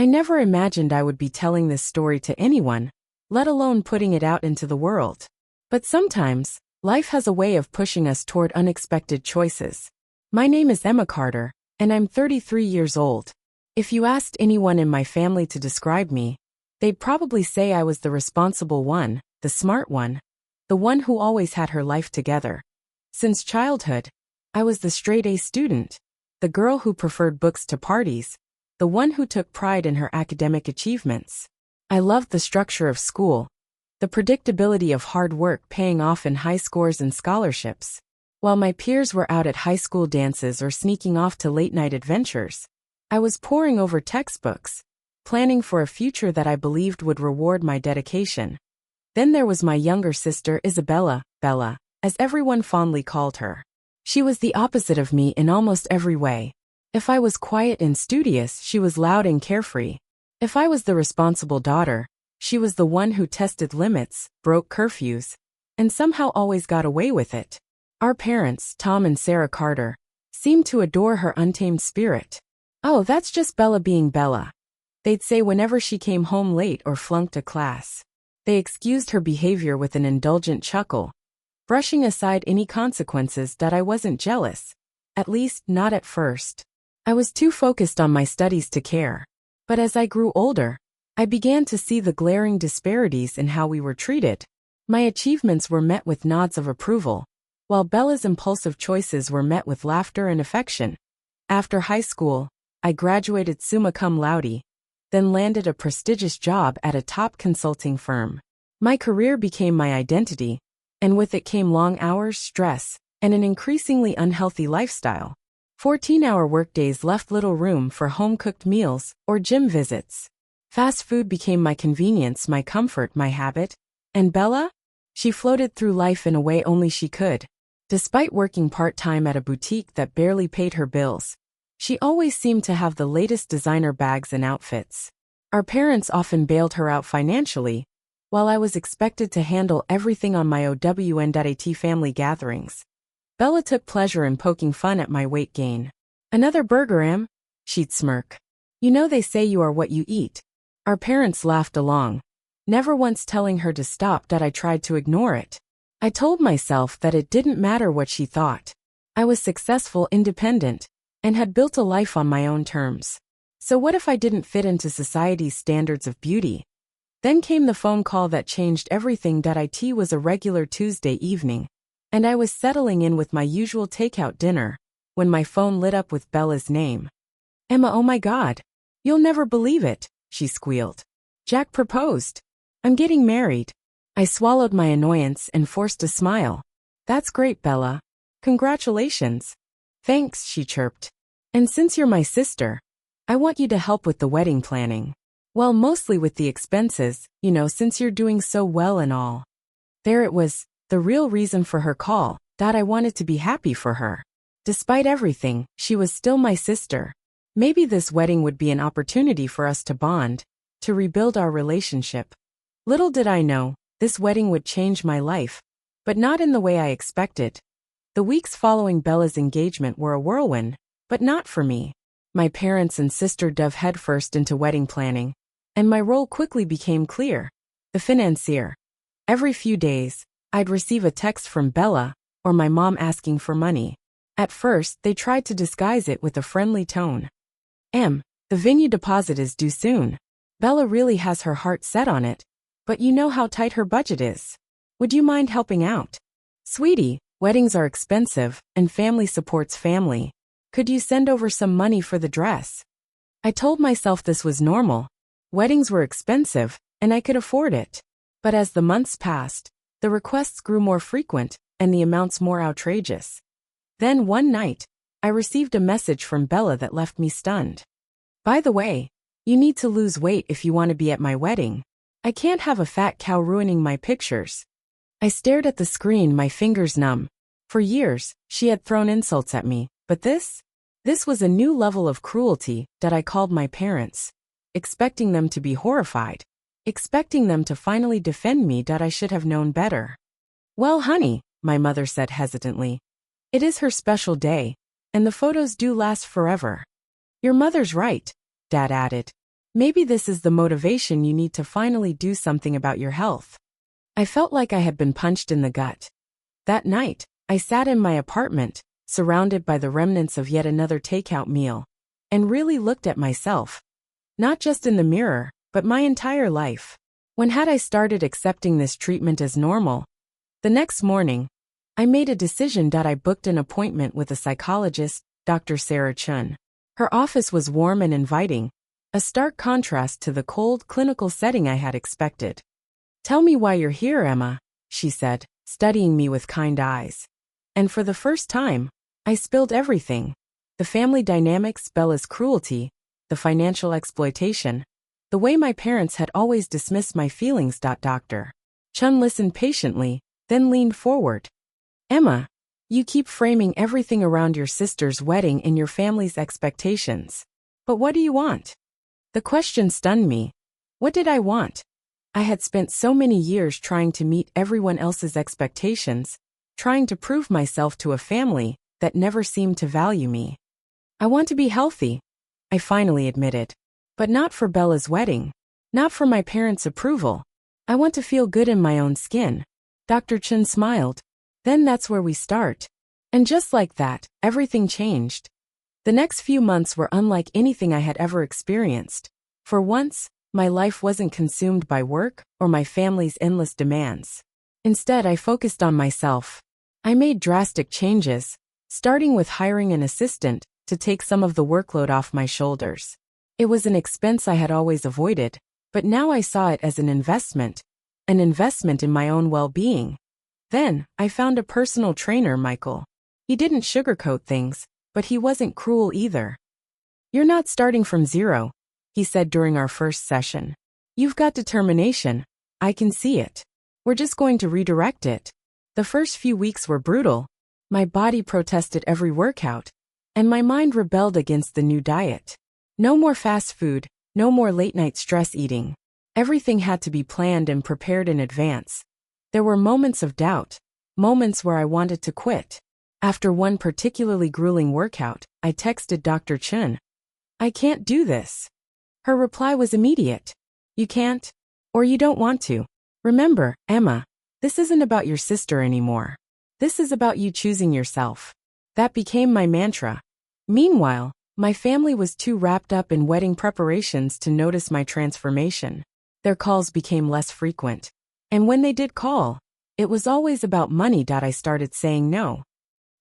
I never imagined I would be telling this story to anyone, let alone putting it out into the world. But sometimes, life has a way of pushing us toward unexpected choices. My name is Emma Carter, and I'm 33 years old. If you asked anyone in my family to describe me, they'd probably say I was the responsible one, the smart one, the one who always had her life together. Since childhood, I was the straight-A student, the girl who preferred books to parties, the one who took pride in her academic achievements. I loved the structure of school, the predictability of hard work paying off in high scores and scholarships. While my peers were out at high school dances or sneaking off to late-night adventures, I was poring over textbooks, planning for a future that I believed would reward my dedication. Then there was my younger sister Isabella, Bella, as everyone fondly called her. She was the opposite of me in almost every way. If I was quiet and studious, she was loud and carefree. If I was the responsible daughter, she was the one who tested limits, broke curfews, and somehow always got away with it. Our parents, Tom and Sarah Carter, seemed to adore her untamed spirit. "Oh, that's just Bella being Bella," they'd say whenever she came home late or flunked a class. They excused her behavior with an indulgent chuckle, brushing aside any consequences that I wasn't jealous. At least, not at first. I was too focused on my studies to care. But as I grew older, I began to see the glaring disparities in how we were treated. My achievements were met with nods of approval, while Bella's impulsive choices were met with laughter and affection. After high school, I graduated summa cum laude, then landed a prestigious job at a top consulting firm. My career became my identity, and with it came long hours, stress, and an increasingly unhealthy lifestyle. 14-hour workdays left little room for home-cooked meals or gym visits. Fast food became my convenience, my comfort, my habit. And Bella? She floated through life in a way only she could. Despite working part-time at a boutique that barely paid her bills, she always seemed to have the latest designer bags and outfits. Our parents often bailed her out financially, while I was expected to handle everything on my own family gatherings. Bella took pleasure in poking fun at my weight gain. "Another burger, Em?" she'd smirk. "You know they say you are what you eat." Our parents laughed along, never once telling her to stop. That I tried to ignore it. I told myself that it didn't matter what she thought. I was successful, independent, and had built a life on my own terms. So what if I didn't fit into society's standards of beauty? Then came the phone call that changed everything. It was a regular Tuesday evening, and I was settling in with my usual takeout dinner, when my phone lit up with Bella's name. "Emma, oh my God. You'll never believe it," she squealed. "Jack proposed. I'm getting married." I swallowed my annoyance and forced a smile. "That's great, Bella. Congratulations." "Thanks," she chirped. "And since you're my sister, I want you to help with the wedding planning. Well, mostly with the expenses, since you're doing so well and all." There it was, the real reason for her call, that I wanted to be happy for her. Despite everything, she was still my sister. Maybe this wedding would be an opportunity for us to bond, to rebuild our relationship. Little did I know, this wedding would change my life, but not in the way I expected. The weeks following Bella's engagement were a whirlwind, but not for me. My parents and sister dove headfirst into wedding planning, and my role quickly became clear: the financier. Every few days, I'd receive a text from Bella, or my mom asking for money. At first, they tried to disguise it with a friendly tone. "Em, the venue deposit is due soon. Bella really has her heart set on it, but you know how tight her budget is. Would you mind helping out? Sweetie, weddings are expensive, and family supports family. Could you send over some money for the dress?" I told myself this was normal. Weddings were expensive, and I could afford it. But as the months passed, the requests grew more frequent, and the amounts more outrageous. Then one night, I received a message from Bella that left me stunned. "By the way, you need to lose weight if you want to be at my wedding. I can't have a fat cow ruining my pictures." I stared at the screen, my fingers numb. For years, she had thrown insults at me, but this was a new level of cruelty. That I called my parents, expecting them to be horrified, expecting them to finally defend me. That I should have known better. "Well, honey," my mother said hesitantly, "it is her special day, and the photos do last forever." "Your mother's right," Dad added. Maybe this is the motivation you need to finally do something about your health. I felt like I had been punched in the gut. That night, I sat in my apartment, surrounded by the remnants of yet another takeout meal, and really looked at myself. Not just in the mirror, but my entire life. When had I started accepting this treatment as normal? The next morning, I made a decision that I booked an appointment with a psychologist, Dr. Sarah Chun. Her office was warm and inviting, a stark contrast to the cold, clinical setting I had expected. "Tell me why you're here, Emma," she said, studying me with kind eyes. And for the first time, I spilled everything. The family dynamics, Bella's cruelty, the financial exploitation, the way my parents had always dismissed my feelings. Dr. Chun listened patiently, then leaned forward. "Emma, you keep framing everything around your sister's wedding and your family's expectations. But what do you want?" The question stunned me. What did I want? I had spent so many years trying to meet everyone else's expectations, trying to prove myself to a family that never seemed to value me. "I want to be healthy," I finally admitted. "But not for Bella's wedding. Not for my parents' approval. I want to feel good in my own skin." Dr. Chun smiled. "Then that's where we start." And just like that, everything changed. The next few months were unlike anything I had ever experienced. For once, my life wasn't consumed by work or my family's endless demands. Instead, I focused on myself. I made drastic changes, starting with hiring an assistant to take some of the workload off my shoulders. It was an expense I had always avoided, but now I saw it as an investment in my own well-being. Then, I found a personal trainer, Michael. He didn't sugarcoat things, but he wasn't cruel either. "You're not starting from zero," he said during our first session. "You've got determination. I can see it. We're just going to redirect it." The first few weeks were brutal. My body protested every workout, and my mind rebelled against the new diet. No more fast food, no more late-night stress eating. Everything had to be planned and prepared in advance. There were moments of doubt, moments where I wanted to quit. After one particularly grueling workout, I texted Dr. Chun. "I can't do this." Her reply was immediate. "You can't, or you don't want to. Remember, Emma, this isn't about your sister anymore. This is about you choosing yourself." That became my mantra. Meanwhile, my family was too wrapped up in wedding preparations to notice my transformation. Their calls became less frequent. And when they did call, it was always about money. I started saying no.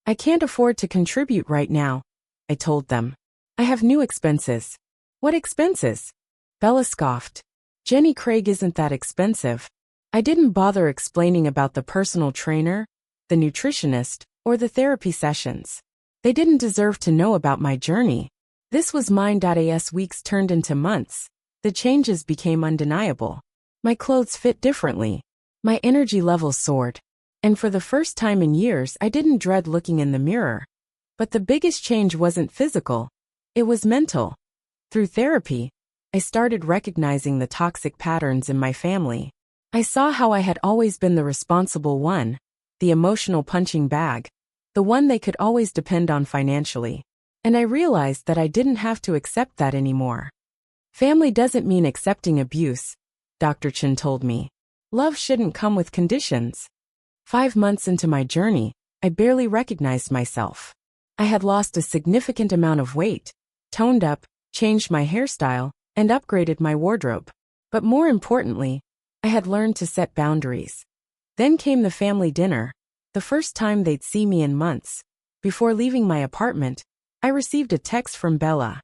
"I can't afford to contribute right now," I told them. "I have new expenses." "What expenses?" Bella scoffed. "Jenny Craig isn't that expensive." I didn't bother explaining about the personal trainer, the nutritionist, or the therapy sessions. They didn't deserve to know about my journey. This was mine. As weeks turned into months, the changes became undeniable. My clothes fit differently. My energy levels soared. And for the first time in years, I didn't dread looking in the mirror. But the biggest change wasn't physical. It was mental. Through therapy, I started recognizing the toxic patterns in my family. I saw how I had always been the responsible one, the emotional punching bag, the one they could always depend on financially. And I realized that I didn't have to accept that anymore. "Family doesn't mean accepting abuse," Dr. Chun told me. "Love shouldn't come with conditions." 5 months into my journey, I barely recognized myself. I had lost a significant amount of weight, toned up, changed my hairstyle, and upgraded my wardrobe. But more importantly, I had learned to set boundaries. Then came the family dinner, the first time they'd see me in months. Before leaving my apartment, I received a text from Bella.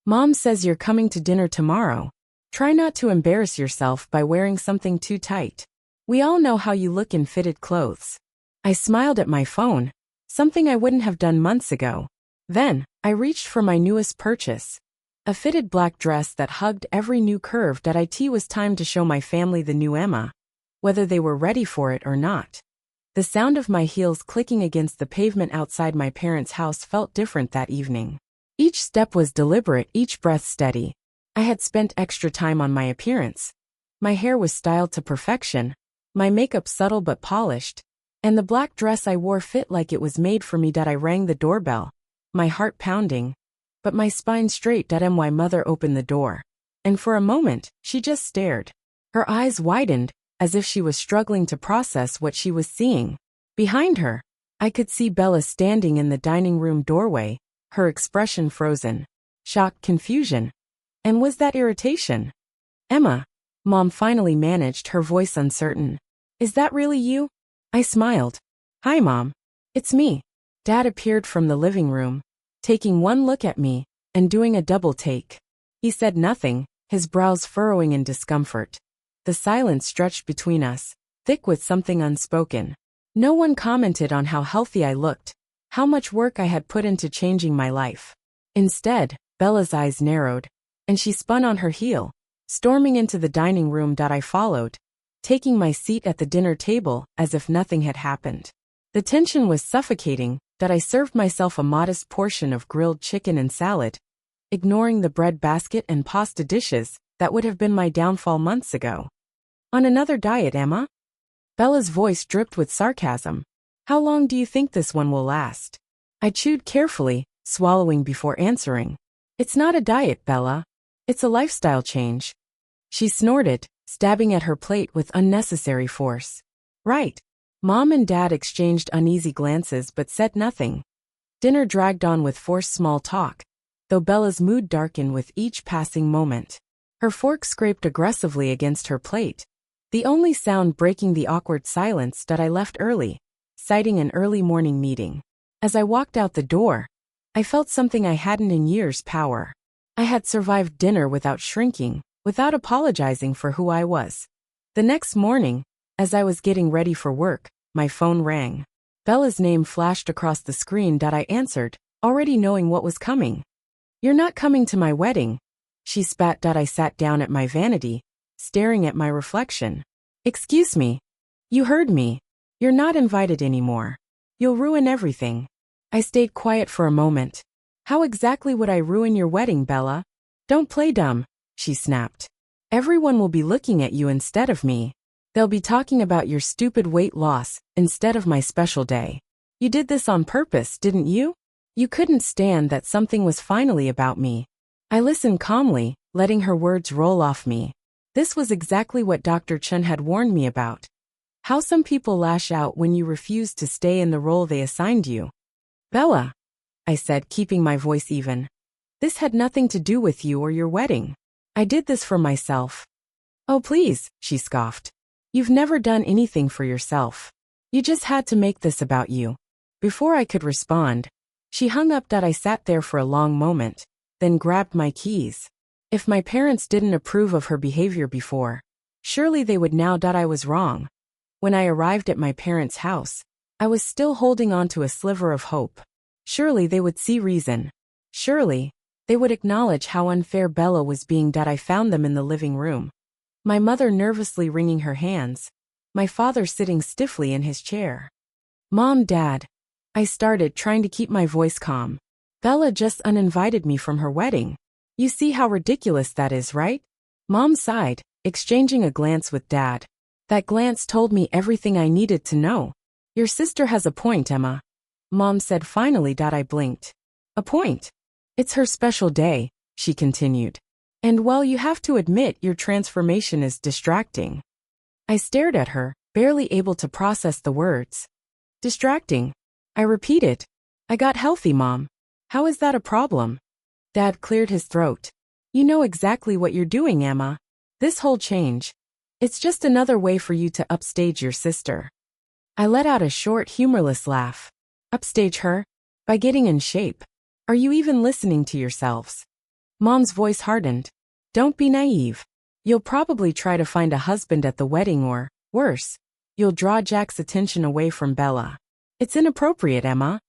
"Mom says you're coming to dinner tomorrow. Try not to embarrass yourself by wearing something too tight. We all know how you look in fitted clothes." I smiled at my phone, something I wouldn't have done months ago. Then, I reached for my newest purchase. A fitted black dress that hugged every new curve. It was time to show my family the new Emma, whether they were ready for it or not. The sound of my heels clicking against the pavement outside my parents' house felt different that evening. Each step was deliberate, each breath steady. I had spent extra time on my appearance. My hair was styled to perfection, my makeup subtle but polished, and the black dress I wore fit like it was made for me. I rang the doorbell, my heart pounding, but my spine straight. My mother opened the door. and for a moment, she just stared. Her eyes widened, as if she was struggling to process what she was seeing. Behind her, I could see Bella standing in the dining room doorway, her expression frozen. Shock, confusion. And was that irritation? Emma. Mom finally managed, her voice uncertain. Is that really you? I smiled. Hi, Mom. It's me. Dad appeared from the living room, taking one look at me, and doing a double take. He said nothing, his brows furrowing in discomfort. The silence stretched between us, thick with something unspoken. No one commented on how healthy I looked, how much work I had put into changing my life. Instead, Bella's eyes narrowed, and she spun on her heel, storming into the dining room. I followed, taking my seat at the dinner table as if nothing had happened. The tension was suffocating. I served myself a modest portion of grilled chicken and salad, ignoring the bread basket and pasta dishes that would have been my downfall months ago. On another diet, Emma? Bella's voice dripped with sarcasm. How long do you think this one will last? I chewed carefully, swallowing before answering. It's not a diet, Bella. It's a lifestyle change. She snorted, stabbing at her plate with unnecessary force. Right. Mom and Dad exchanged uneasy glances but said nothing. Dinner dragged on with forced small talk, though Bella's mood darkened with each passing moment. Her fork scraped aggressively against her plate, the only sound breaking the awkward silence. I left early, citing an early morning meeting. As I walked out the door, I felt something I hadn't in years: power. I had survived dinner without shrinking, without apologizing for who I was. The next morning, as I was getting ready for work, my phone rang. Bella's name flashed across the screen. I answered, already knowing what was coming. You're not coming to my wedding, she spat. I sat down at my vanity, staring at my reflection. Excuse me. You heard me. You're not invited anymore. You'll ruin everything. I stayed quiet for a moment. How exactly would I ruin your wedding, Bella? Don't play dumb, she snapped. Everyone will be looking at you instead of me. They'll be talking about your stupid weight loss instead of my special day. You did this on purpose, didn't you? You couldn't stand that something was finally about me. I listened calmly, letting her words roll off me. This was exactly what Dr. Chen had warned me about. How some people lash out when you refuse to stay in the role they assigned you. Bella, I said, keeping my voice even. This had nothing to do with you or your wedding. I did this for myself. Oh please, she scoffed. You've never done anything for yourself. You just had to make this about you. Before I could respond, she hung up. I sat there for a long moment, then grabbed my keys. If my parents didn't approve of her behavior before, surely they would now. I was wrong. When I arrived at my parents' house, I was still holding on to a sliver of hope. Surely they would see reason. Surely, they would acknowledge how unfair Bella was being. I found them in the living room. My mother nervously wringing her hands, my father sitting stiffly in his chair. Mom, Dad. I started, trying to keep my voice calm. Bella just uninvited me from her wedding. You see how ridiculous that is, right? Mom sighed, exchanging a glance with Dad. That glance told me everything I needed to know. Your sister has a point, Emma. Mom said finally. I blinked. A point? It's her special day, she continued. And well, you have to admit your transformation is distracting. I stared at her, barely able to process the words. Distracting? I repeated. I got healthy, Mom. How is that a problem? Dad cleared his throat. You know exactly what you're doing, Emma. This whole change. It's just another way for you to upstage your sister. I let out a short, humorless laugh. Upstage her? By getting in shape. Are you even listening to yourselves? Mom's voice hardened. Don't be naive. You'll probably try to find a husband at the wedding or, worse, you'll draw Jack's attention away from Bella. It's inappropriate, Emma.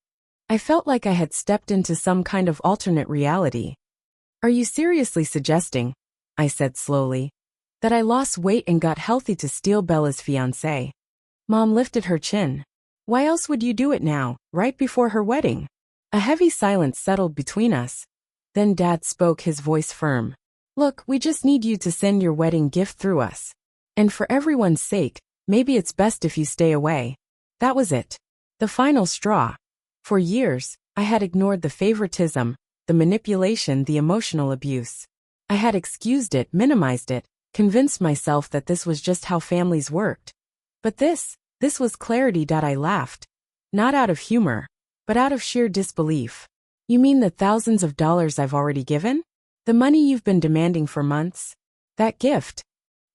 I felt like I had stepped into some kind of alternate reality. Are you seriously suggesting, I said slowly, that I lost weight and got healthy to steal Bella's fiancé? Mom lifted her chin. Why else would you do it now, right before her wedding? A heavy silence settled between us. Then Dad spoke, his voice firm. Look, we just need you to send your wedding gift through us. And for everyone's sake, maybe it's best if you stay away. That was it. The final straw. For years, I had ignored the favoritism, the manipulation, the emotional abuse. I had excused it, minimized it, convinced myself that this was just how families worked. But this was clarity. I laughed. Not out of humor, but out of sheer disbelief. You mean the thousands of dollars I've already given? The money you've been demanding for months? That gift?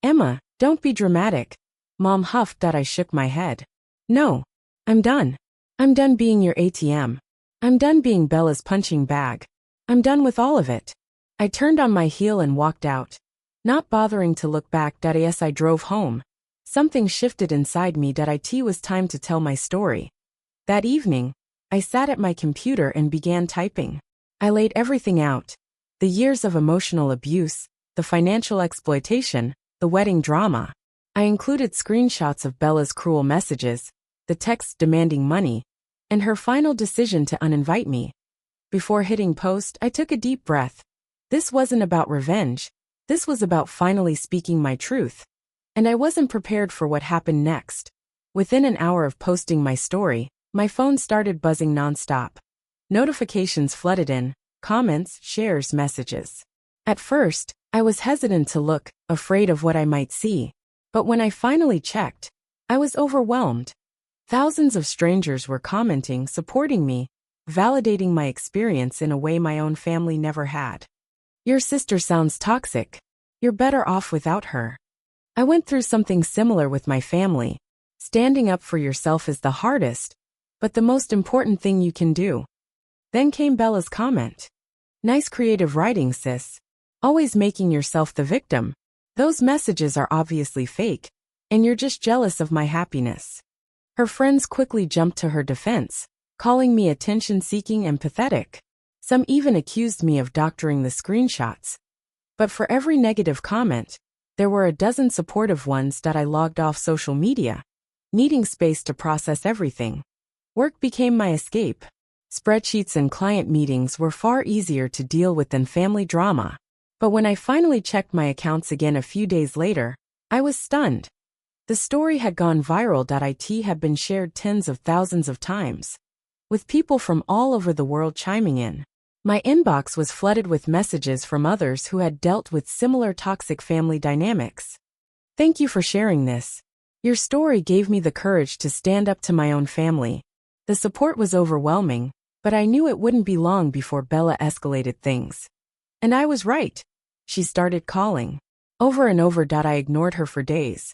Emma, don't be dramatic. Mom huffed. I shook my head. No. I'm done. I'm done being your ATM. I'm done being Bella's punching bag. I'm done with all of it. I turned on my heel and walked out. Not bothering to look back. Yes, I drove home. Something shifted inside me. It was time to tell my story. That evening, I sat at my computer and began typing. I laid everything out. The years of emotional abuse, the financial exploitation, the wedding drama. I included screenshots of Bella's cruel messages, the texts demanding money, and her final decision to uninvite me. Before hitting post, I took a deep breath. This wasn't about revenge. This was about finally speaking my truth. And I wasn't prepared for what happened next. Within an hour of posting my story, my phone started buzzing nonstop. Notifications flooded in, comments, shares, messages. At first, I was hesitant to look, afraid of what I might see. But when I finally checked, I was overwhelmed. Thousands of strangers were commenting, supporting me, validating my experience in a way my own family never had. Your sister sounds toxic. You're better off without her. I went through something similar with my family. Standing up for yourself is the hardest, but the most important thing you can do. Then came Bella's comment. Nice creative writing, sis. Always making yourself the victim. Those messages are obviously fake, and you're just jealous of my happiness. Her friends quickly jumped to her defense, calling me attention-seeking and pathetic. Some even accused me of doctoring the screenshots. But for every negative comment, there were a dozen supportive ones. I logged off social media, needing space to process everything. Work became my escape. Spreadsheets and client meetings were far easier to deal with than family drama. But when I finally checked my accounts again a few days later, I was stunned. The story had gone viral. It had been shared tens of thousands of times, with people from all over the world chiming in. My inbox was flooded with messages from others who had dealt with similar toxic family dynamics. Thank you for sharing this. Your story gave me the courage to stand up to my own family. The support was overwhelming, but I knew it wouldn't be long before Bella escalated things. And I was right. She started calling. Over and over. I ignored her for days.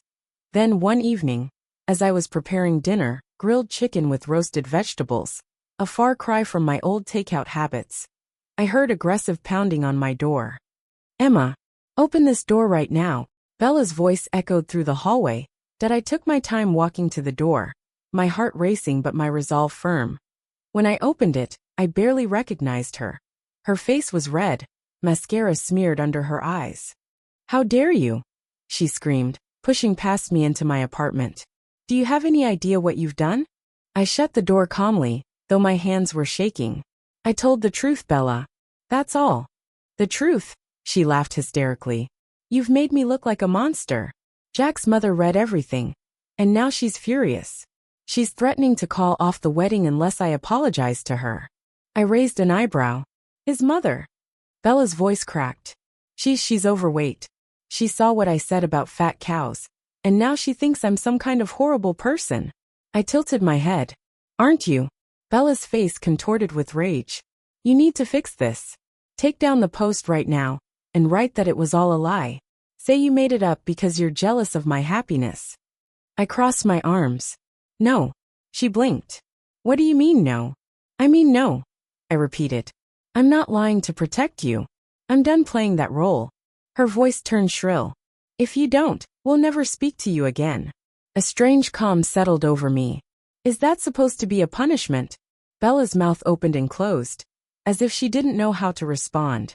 Then one evening, as I was preparing dinner, grilled chicken with roasted vegetables, a far cry from my old takeout habits, I heard aggressive pounding on my door. Emma, open this door right now. Bella's voice echoed through the hallway. I took my time walking to the door, my heart racing but my resolve firm. When I opened it, I barely recognized her. Her face was red, mascara smeared under her eyes. How dare you? She screamed, pushing past me into my apartment. Do you have any idea what you've done? I shut the door calmly, though my hands were shaking. I told the truth, Bella. That's all. The truth, she laughed hysterically. You've made me look like a monster. Jack's mother read everything, and now she's furious. She's threatening to call off the wedding unless I apologize to her. I raised an eyebrow. His mother. Bella's voice cracked. She's overweight. She saw what I said about fat cows, and now she thinks I'm some kind of horrible person. I tilted my head. Aren't you? Bella's face contorted with rage. You need to fix this. Take down the post right now, and write that it was all a lie. Say you made it up because you're jealous of my happiness. I crossed my arms. No. She blinked. What do you mean no? I mean no. I repeated. I'm not lying to protect you. I'm done playing that role. Her voice turned shrill. If you don't, we'll never speak to you again. A strange calm settled over me. Is that supposed to be a punishment? Bella's mouth opened and closed, as if she didn't know how to respond.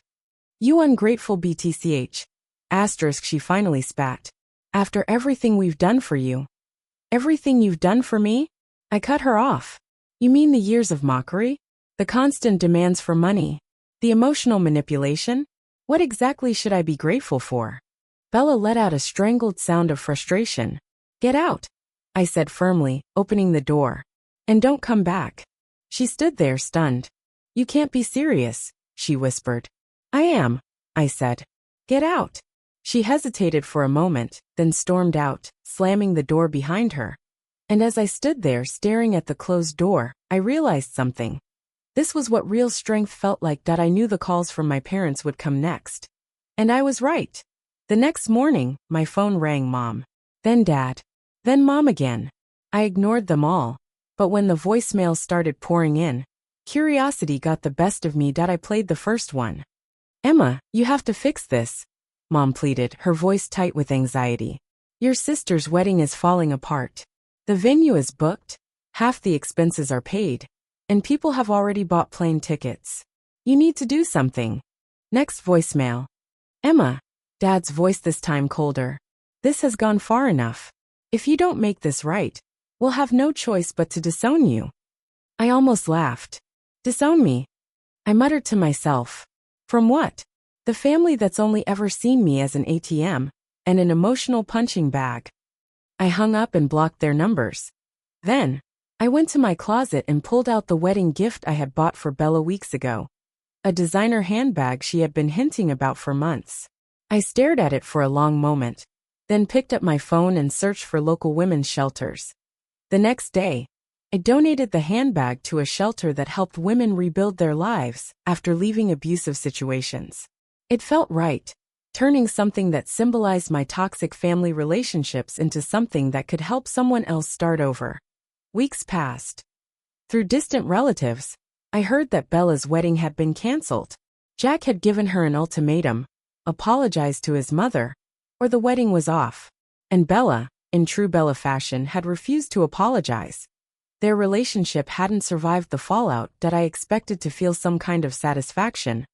You ungrateful BTCH. Asterisk, she finally spat. After everything we've done for you. Everything you've done for me? I cut her off. You mean the years of mockery? The constant demands for money? The emotional manipulation? What exactly should I be grateful for? Bella let out a strangled sound of frustration. Get out, I said firmly, opening the door. And don't come back. She stood there stunned. You can't be serious, she whispered. I am, I said. Get out. She hesitated for a moment, then stormed out, slamming the door behind her. And as I stood there staring at the closed door, I realized something. This was what real strength felt like. I knew the calls from my parents would come next. And I was right. The next morning, my phone rang. Mom. Then Dad. Then Mom again. I ignored them all. But when the voicemail started pouring in, curiosity got the best of me. I played the first one. Emma, you have to fix this, Mom pleaded, her voice tight with anxiety. Your sister's wedding is falling apart. The venue is booked, half the expenses are paid, and people have already bought plane tickets. You need to do something. Next voicemail. Emma, Dad's voice this time colder. This has gone far enough. If you don't make this right, we'll have no choice but to disown you. I almost laughed. Disown me? I muttered to myself. From what? The family that's only ever seen me as an ATM and an emotional punching bag. I hung up and blocked their numbers. Then, I went to my closet and pulled out the wedding gift I had bought for Bella weeks ago. A designer handbag she had been hinting about for months. I stared at it for a long moment, then picked up my phone and searched for local women's shelters. The next day, I donated the handbag to a shelter that helped women rebuild their lives after leaving abusive situations. It felt right, turning something that symbolized my toxic family relationships into something that could help someone else start over. Weeks passed. Through distant relatives, I heard that Bella's wedding had been canceled. Jack had given her an ultimatum, apologized to his mother, or the wedding was off. And Bella, in true Bella fashion, had refused to apologize. Their relationship hadn't survived the fallout that I expected to feel some kind of satisfaction.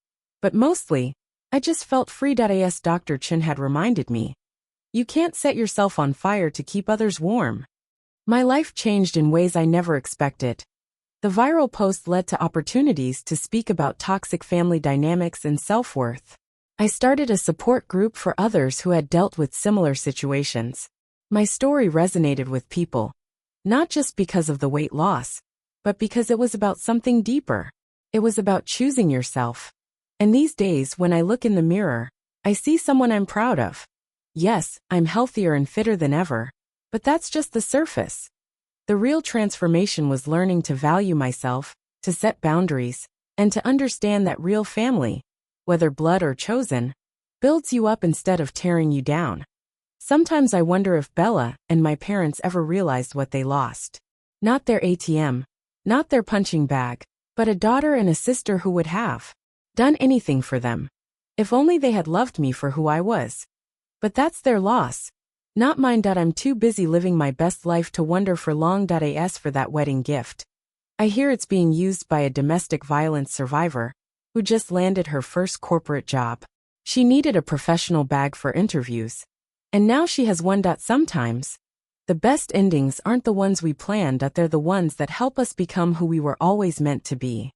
But mostly, I just felt free. As Dr. Chin had reminded me. You can't set yourself on fire to keep others warm. My life changed in ways I never expected. The viral post led to opportunities to speak about toxic family dynamics and self-worth. I started a support group for others who had dealt with similar situations. My story resonated with people, not just because of the weight loss, but because it was about something deeper. It was about choosing yourself. And these days, when I look in the mirror, I see someone I'm proud of. Yes, I'm healthier and fitter than ever, but that's just the surface. The real transformation was learning to value myself, to set boundaries, and to understand that real family, whether blood or chosen, builds you up instead of tearing you down. Sometimes I wonder if Bella and my parents ever realized what they lost. Not their ATM, not their punching bag, but a daughter and a sister who would have done anything for them. If only they had loved me for who I was. But that's their loss, not mine. I'm too busy living my best life to wonder for long. As for that wedding gift, I hear it's being used by a domestic violence survivor who just landed her first corporate job. She needed a professional bag for interviews, and now she has one. Sometimes, the best endings aren't the ones we planned, they're the ones that help us become who we were always meant to be.